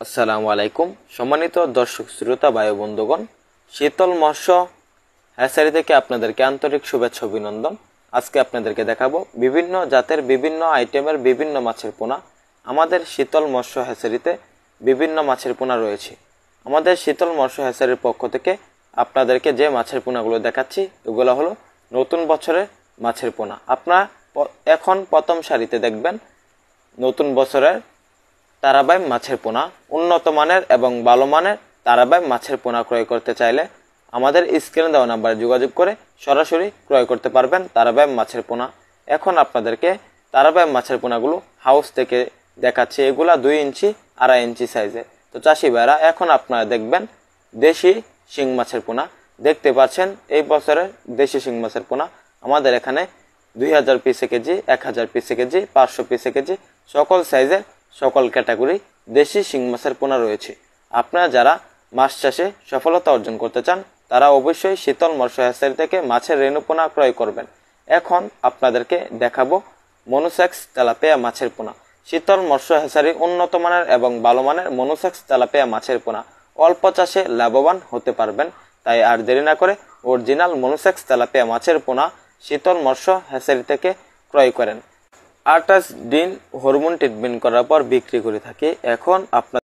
আসসালামু আলাইকুম সম্মানিত দর্শক শ্রোতা ভাই বন্ধুগণ, শীতল মৎস্য হ্যাচারি থেকে আপনাদেরকে আন্তরিক শুভেচ্ছা অভিনন্দন। আজকে আপনাদেরকে দেখাবো বিভিন্ন জাতের বিভিন্ন আইটেমের বিভিন্ন মাছের পোনা। আমাদের শীতল মৎস্য হ্যাচারিতে বিভিন্ন মাছের পোনা রয়েছে। আমাদের শীতল মৎস্য হ্যাচারির পক্ষ থেকে আপনাদেরকে যে মাছের পোনাগুলো দেখাচ্ছি এগুলো হলো নতুন বছরের মাছের পোনা। আপনারা এখন প্রথম সারিতে দেখবেন নতুন বছরের তারাবাই মাছের পোনা। উন্নত মানের এবং ভালো মানের তারাবাই মাছের পোনা ক্রয় করতে চাইলে আমাদের স্ক্রিনে দেওয়া নাম্বারে যোগাযোগ করে সরাসরি ক্রয় করতে পারবেন তারাবাই মাছের পোনা। এখন আপনাদেরকে তারাবাই মাছের পোনাগুলো হাউস থেকে দেখাচ্ছি। এগুলা 2 ইঞ্চি 2.5 ইঞ্চি সাইজের। তো চাষি ভাইরা, এখন আপনারা দেখবেন দেশি শিং মাছের পোনা। দেখতে পাচ্ছেন এই বছরের দেশি শিং মাছের পোনা আমাদের এখানে 2000 পিসে কেজি, 1000 পিসে কেজি, 500 পিসে কেজি, সকল সাইজের সকল ক্যাটাগরি দেশি শিং মাছের পোনা রয়েছে। আপনারা যারা মাছ চাষে সফলতা অর্জন করতে চান তারা অবশ্যই শীতল মৎস্য হ্যাচারি থেকে মাছের রেণু পোনা ক্রয় করবেন। এখন আপনাদেরকে দেখাবো মনোসেক্স তেলাপিয়া মাছের পোনা। শীতল মৎস্য হ্যাচারি উন্নত মানের এবং ভালো মানের মনোসেক্স তেলাপিয়া মাছের পোনা। অল্প চাষে লাভবান হতে পারবেন। তাই আর দেরি না করে অরিজিনাল মনোসেক্স তেলাপিয়া মাছের পোনা শীতল মৎস্য হ্যাচারি থেকে ক্রয় করেন। 28 দিন হরমোন ট্রিটমেন্ট করার পর বিক্রি করে থাকি। এখন আপনার